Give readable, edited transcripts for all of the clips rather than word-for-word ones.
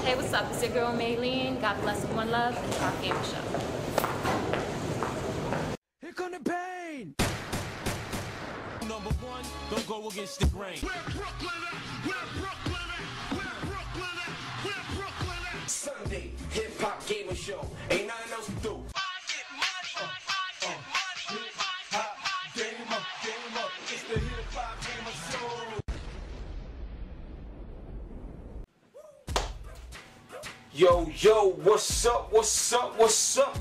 Hey, what's up? It's your girl Maylene. God bless and one love. The HipHopGamerShow. Here come the pain. Number one, don't go against the grain. Where Brooklyn at? Where Brooklyn at? Where Brooklyn at? Where Brooklyn at? Sunday, Hip Hop Gamer Show. Ain't nothing else to do. Game up. It's the Hip Hop Gamer Show. Yo, what's up?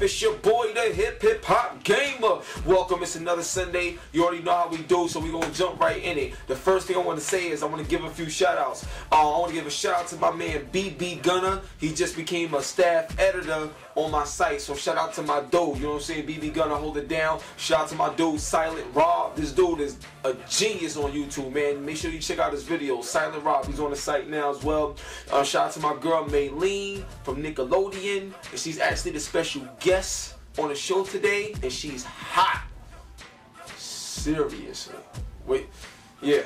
It's your boy, the Hip Hop Gamer. Welcome, it's another Sunday. You already know how we do, so we're going to jump right in it. The first thing I want to say is I want to give a few shout outs. I want to give a shout out to my man, BB Gunner. He just became a staff editor on my site, so shout out to my dude, you know what I'm saying? BB Gunner, hold it down. Shout out to my dude, Silent Rob. This dude is a genius on YouTube, man. Make sure you check out his videos. Silent Rob, he's on the site now as well. Shout out to my girl, Maylene from Nickelodeon, and she's actually the special guest on the show today, and she's hot. Seriously. Wait, yeah.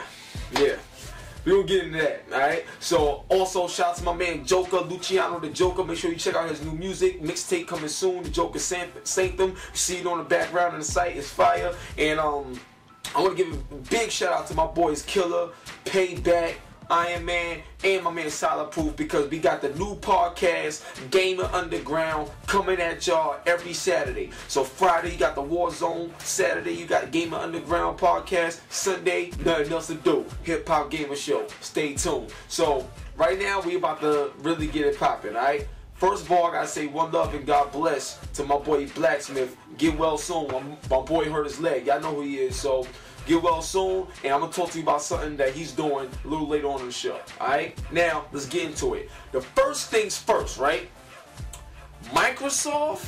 We gonna get into that, alright? So, also, shout out to my man Joker, Luciano the Joker. Make sure you check out his new music. Mixtape coming soon. The Joker Sanctum. You see it on the background on the site. It's fire. And, I want to give a big shout out to my boys Killer, Payback, Iron Man, and my man Solid Proof, because we got the new podcast, Gamer Underground, coming at y'all every Saturday. So Friday, you got the War Zone. Saturday, you got Gamer Underground podcast. Sunday, nothing else to do. Hip Hop Gamer Show. Stay tuned. So right now, we about to really get it popping, alright? First of all, I gotta say one love and God bless to my boy Blacksmith. Get well soon. My boy hurt his leg. Y'all know who he is, so get well soon, and I'm going to talk to you about something that he's doing a little later on in the show, alright? Now, let's get into it. The first things first, right? Microsoft,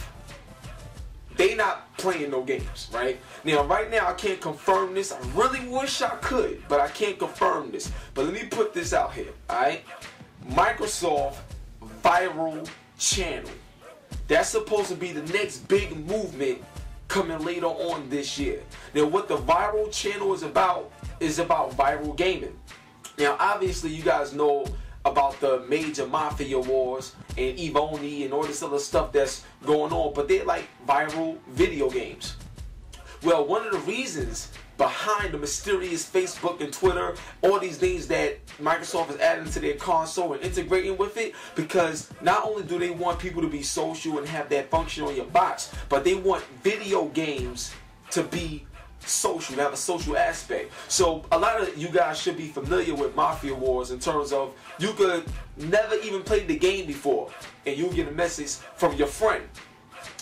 they not playing no games, right? Now, right now, I can't confirm this. I really wish I could, but I can't confirm this. But let me put this out here, alright? Microsoft Viral Channel. That's supposed to be the next big movement coming later on this year. Now, what the Viral Channel is about viral gaming. Now, obviously, you guys know about the major mafia wars and Evoni and all this other stuff that's going on, but they're like viral video games. Well, one of the reasons behind the mysterious Facebook and Twitter, all these things that Microsoft is adding to their console and integrating with it, because not only do they want people to be social and have that function on your box, but they want video games to be social, to have a social aspect. So a lot of you guys should be familiar with Mafia Wars in terms of you could never even play the game before, and you'll get a message from your friend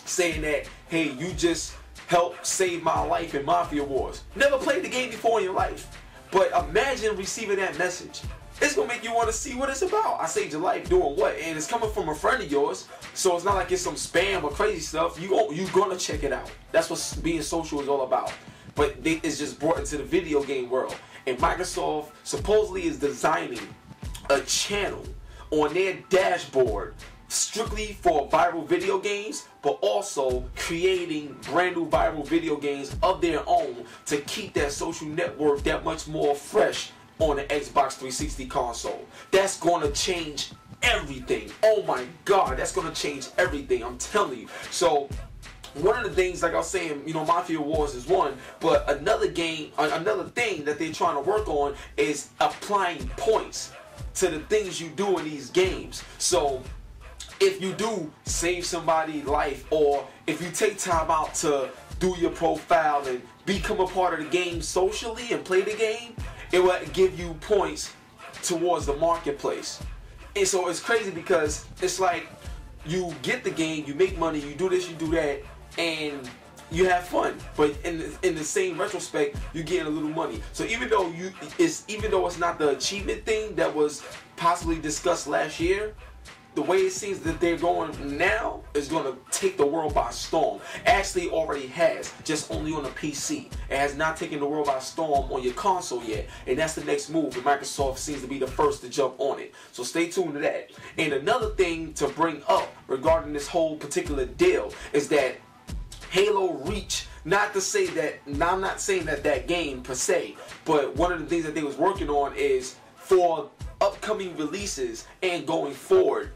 saying that, hey, you just help save my life in Mafia Wars. Never played the game before in your life, but imagine receiving that message. It's gonna make you want to see what it's about. I saved your life doing what? And it's coming from a friend of yours, so it's not like it's some spam or crazy stuff. You're gonna check it out. That's what being social is all about. But it's just brought into the video game world. And Microsoft supposedly is designing a channel on their dashboard strictly for viral video games, but also creating brand new viral video games of their own to keep that social network that much more fresh on the Xbox 360 console. That's going to change everything. Oh my God, that's going to change everything, I'm telling you. So one of the things, like I was saying, you know, Mafia Wars is one, but another thing that they're trying to work on is applying points to the things you do in these games. So if you do save somebody's life, or if you take time out to do your profile and become a part of the game socially and play the game, it will give you points towards the marketplace. And so it's crazy because it's like you get the game, you make money, you do this, you do that, and you have fun. But in the same retrospect, you're getting a little money. So even though it's not the achievement thing that was possibly discussed last year, the way it seems that they're going now is going to take the world by storm. Actually already has, just only on a PC. It has not taken the world by storm on your console yet. And that's the next move, and Microsoft seems to be the first to jump on it. So stay tuned to that. And another thing to bring up regarding this whole particular deal is that Halo Reach, not to say that, now I'm not saying that game per se, but one of the things that they was working on is for upcoming releases and going forward,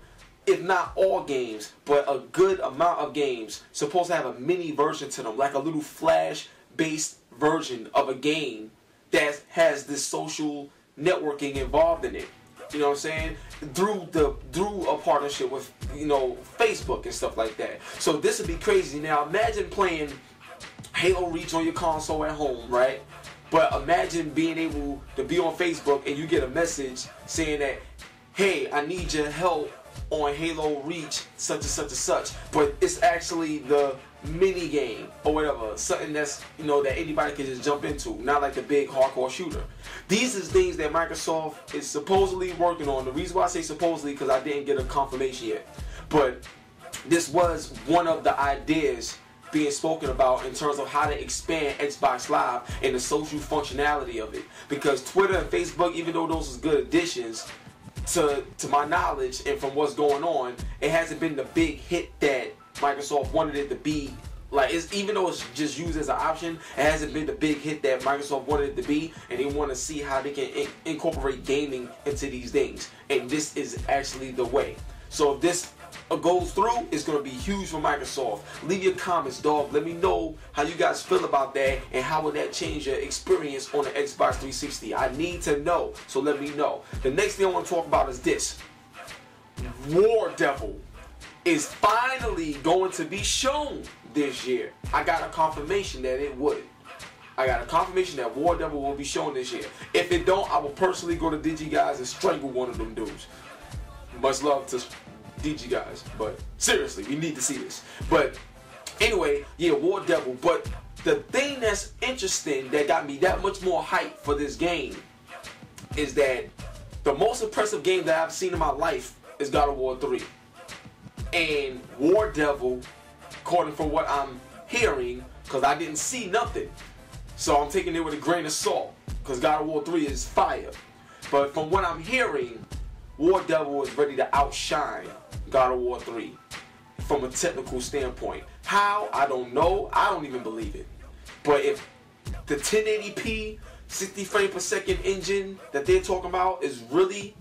if not all games, but a good amount of games, supposed to have a mini version to them, like a little Flash-based version of a game that has this social networking involved in it. You know what I'm saying? Through a partnership with, you know, Facebook and stuff like that. So this would be crazy. Now imagine playing Halo Reach on your console at home, right? But imagine being able to be on Facebook and you get a message saying that, hey, I need your help on Halo Reach, such and such and such. But it's actually the mini game or whatever, something that's, you know, that anybody can just jump into, not like the big hardcore shooter. These is things that Microsoft is supposedly working on. The reason why I say supposedly because I didn't get a confirmation yet, but this was one of the ideas being spoken about in terms of how to expand Xbox Live and the social functionality of it. Because Twitter and Facebook, even though those are good additions, to my knowledge and from what's going on, it hasn't been the big hit that Microsoft wanted it to be. Like, even though it's just used as an option, it hasn't been the big hit that Microsoft wanted it to be, and they want to see how they can incorporate gaming into these things. And this is actually the way. So if this goes through, it's going to be huge for Microsoft. Leave your comments, dog. Let me know how you guys feel about that, and how will that change your experience on the Xbox 360. I need to know, so let me know. The next thing I want to talk about is this. War Devil is finally going to be shown this year. I got a confirmation that it would. I got a confirmation that War Devil will be shown this year. If it don't, I will personally go to DigiGuys and strangle one of them dudes. Much love to DigiGuys, but seriously, we need to see this. But anyway, yeah, War Devil. But the thing that's interesting that got me that much more hype for this game is that the most impressive game that I've seen in my life is God of War 3. And War Devil, according from what I'm hearing, because I didn't see nothing, so I'm taking it with a grain of salt, because God of War 3 is fire. But from what I'm hearing, War Devil is ready to outshine God of War 3 from a technical standpoint. How? I don't know. I don't even believe it. But if the 1080p 60 frames per second engine that they're talking about is really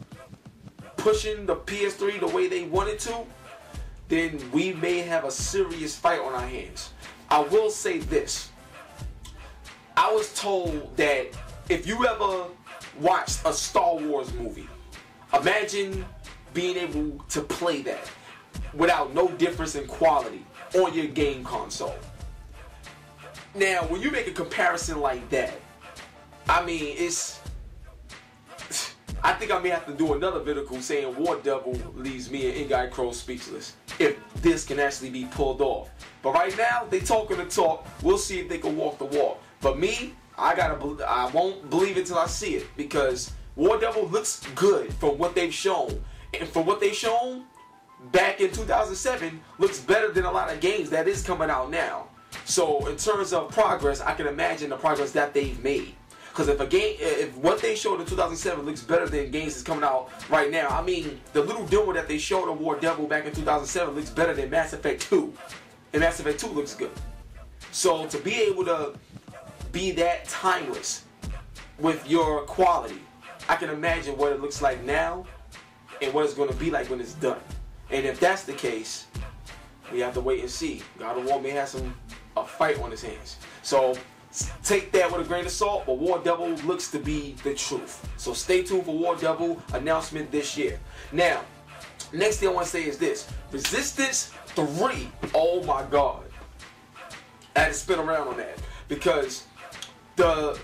pushing the PS3 the way they want it to, then we may have a serious fight on our hands. I will say this. I was told that if you ever watched a Star Wars movie, imagine being able to play that without no difference in quality on your game console. Now, when you make a comparison like that, I mean, I think I may have to do another video saying War Devil leaves me and Ingai Crow speechless if this can actually be pulled off. But right now, they talking the talk. We'll see if they can walk the walk. But me, I won't believe it till I see it, because War Devil looks good from what they've shown. And from what they've shown back in 2007, looks better than a lot of games that is coming out now. So in terms of progress, I can imagine the progress that they've made. Because if what they showed in 2007 looks better than games that's coming out right now, I mean, the little demo that they showed of War Devil back in 2007 looks better than Mass Effect 2. And Mass Effect 2 looks good. So to be able to be that timeless with your quality, I can imagine what it looks like now and what it's going to be like when it's done. And if that's the case, we have to wait and see. God of War may have a fight on his hands. So take that with a grain of salt, but War Devil looks to be the truth. So stay tuned for War Devil announcement this year. Now, next thing I want to say is this. Resistance 3. Oh my God. I had to spin around on that, because the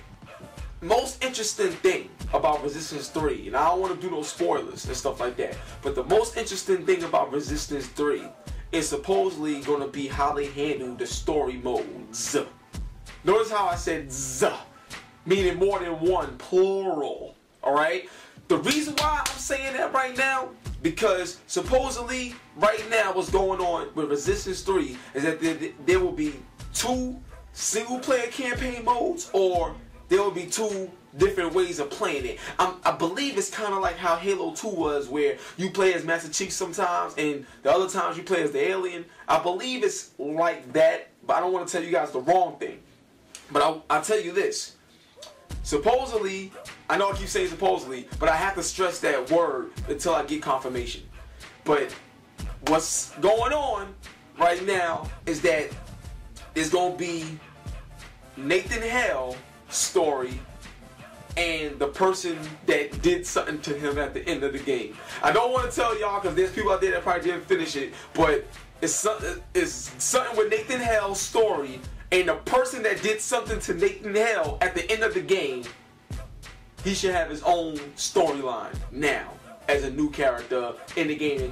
most interesting thing about Resistance 3, and I don't want to do no spoilers and stuff like that, but the most interesting thing about Resistance 3 is supposedly going to be how they handle the story modes. Notice how I said Z, meaning more than one, plural. Alright? The reason why I'm saying that right now, because supposedly right now what's going on with Resistance 3 is that there will be 2 single player campaign modes, or there will be 2 different ways of playing it. I believe it's kind of like how Halo 2 was, where you play as Master Chief sometimes and the other times you play as the alien. I believe it's like that, but I don't want to tell you guys the wrong thing. But I'll tell you this. Supposedly, I know I keep saying supposedly, but I have to stress that word until I get confirmation. But what's going on right now is that it's gonna be Nathan Hale's story and the person that did something to him at the end of the game. I don't want to tell y'all because there's people out there that probably didn't finish it, but it's something with Nathan Hale's story and the person that did something to Nathan Hale at the end of the game. He should have his own storyline now as a new character in the game.